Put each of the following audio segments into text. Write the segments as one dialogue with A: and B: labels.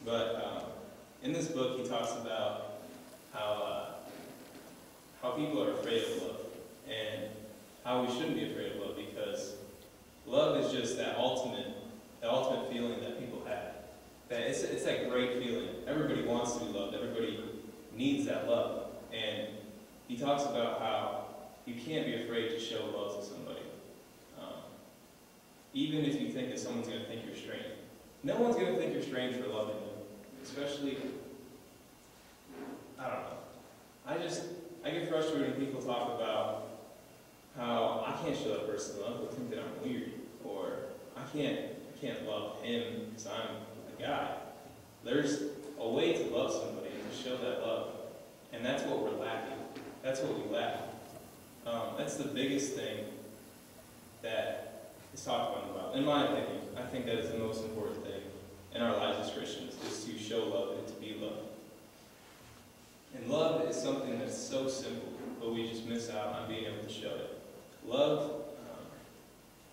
A: But in this book, he talks about how people are afraid of love, and how we shouldn't be afraid of love, because love is just that ultimate feeling that people have. That it's that great feeling. Everybody wants to be loved. Everybody needs that love. And he talks about how you can't be afraid to show love to somebody. Even if you think that someone's going to think you're strange. No one's going to think you're strange for loving them. Especially, I don't know. I get frustrated when people talk about how I can't show that person love. They'll think that I'm weird. Or I can't love him because I'm a guy. There's a way to love somebody and to show that love. And that's what we're lacking. That's what we lack. That's the biggest thing that is talked about. In my opinion, I think that is the most important thing in our lives as Christians, is to show love and to be loved. And love is something that's so simple, but we just miss out on being able to show it. Love,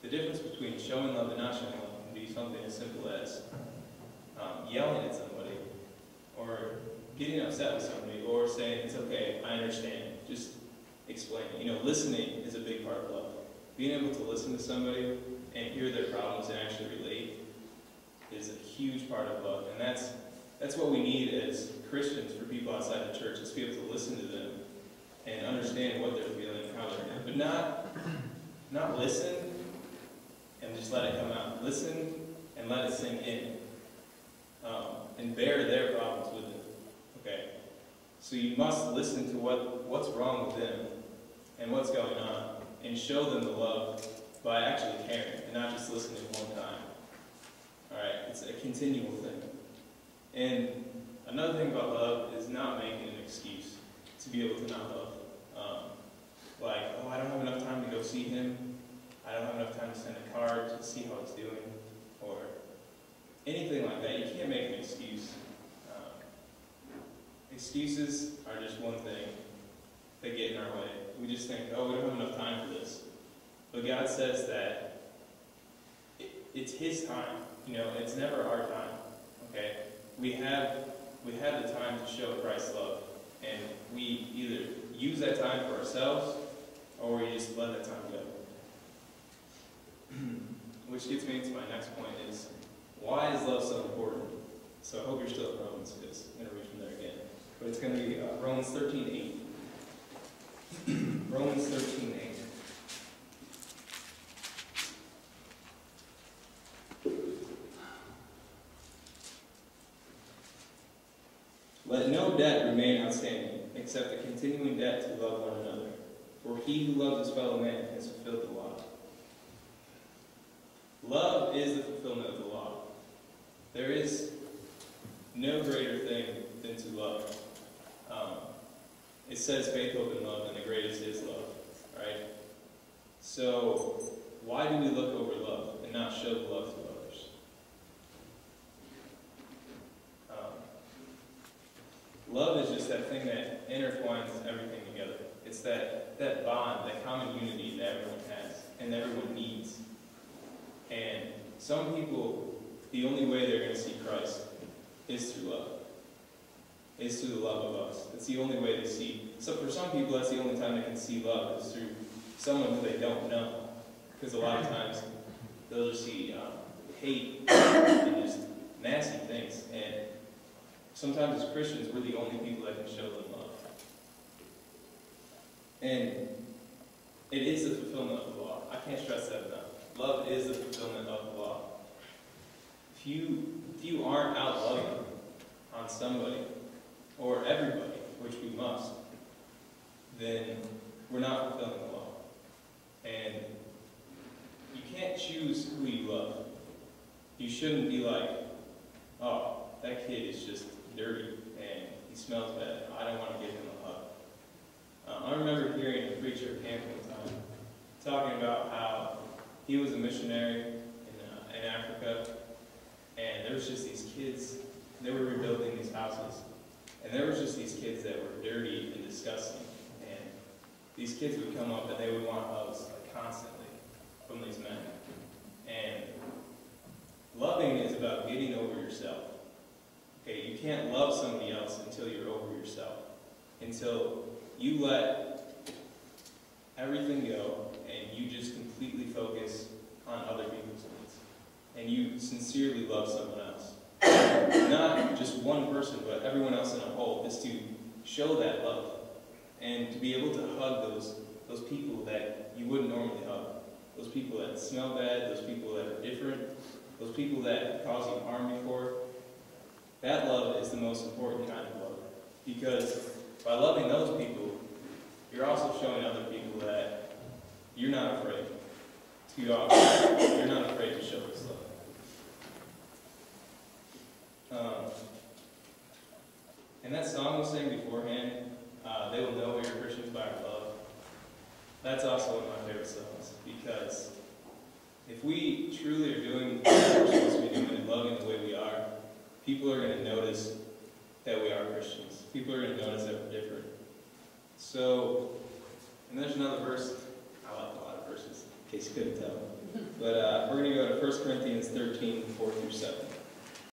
A: the difference between showing love and not showing love can be something as simple as yelling at somebody, or getting upset with somebody, or saying, it's okay, I understand, just explaining. Listening is a big part of love. Being able to listen to somebody and hear their problems and actually relate is a huge part of love. And that's what we need as Christians for people outside the church, is to be able to listen to them and understand what they're feeling and how they're feeling. But not listen and just let it come out. Listen and let it sink in. And bear their problems with them. Okay? So you must listen to what's wrong with them and what's going on, and show them the love by actually caring and not just listening one time. Alright? It's a continual thing. And another thing about love is not making an excuse to be able to not love. Like, oh, I don't have enough time to go see him. I don't have enough time to send a card to see how he's doing. Or anything like that. You can't make an excuse. Excuses are just one thing that get in our way. We just think, oh, we don't have enough time for this. But God says that it's His time. It's never our time. Okay? We have the time to show Christ's love. And we either use that time for ourselves, or we just let that time go. Which gets me into my next point, is why is love so important? So I hope you're still at Romans, because I'm going to read from there again. But it's going to be Romans 13:8. Romans 13:8. Let no debt remain outstanding, except the continuing debt to love one another. For he who loves his fellow man has fulfilled the law. Love is the fulfillment of the law. There is no greater thing than to love. It says faith, hope, and love, and the greatest is love. Right? So, why do we look over love and not show the love to others? Love is just that thing that intertwines everything together. It's that bond, that common unity that everyone has and everyone needs. And some people, the only way they're going to see Christ is through love. Is through the love of us. It's the only way they see. So for some people, that's the only time they can see love, is through someone who they don't know. Because a lot of times, they'll just see hate and just nasty things. And sometimes as Christians, we're the only people that can show them love. And it is the fulfillment of the law. I can't stress that enough. Love is the fulfillment of the law. If you aren't out loving on somebody, or everybody, which we must, then we're not fulfilling the law. And you can't choose who you love. You shouldn't be like, oh, that kid is just dirty and he smells bad. I don't want to give him a hug. I remember hearing a preacher at camp one time talking about how he was a missionary in Africa, and there was just these kids, they were rebuilding these houses, and there was just these kids that were dirty and disgusting, and these kids would come up and they would want hugs constantly from these men. And loving is about getting over yourself. Okay, you can't love somebody else until you're over yourself. Until you let everything go and you just completely focus on other people's needs. And you sincerely love someone else. Not just one person, but everyone else in a whole, is to show that love. And to be able to hug those people that you wouldn't normally hug. Those people that smell bad, those people that are different, those people that cause you harm before. That love is the most important kind of love. Because by loving those people, you're also showing other people that you're not afraid to offer. You're not afraid to show this love. And that song we sang beforehand, They Will Know We Are Christians by Our Love, that's also one of my favorite songs, because if we truly are doing what we're supposed to be doing and loving the way we are, people are going to notice that we are Christians. People are going to notice that we're different. So, and there's another verse. I like a lot of verses, in case you couldn't tell. But we're going to go to 1 Corinthians 13, 4 through 7.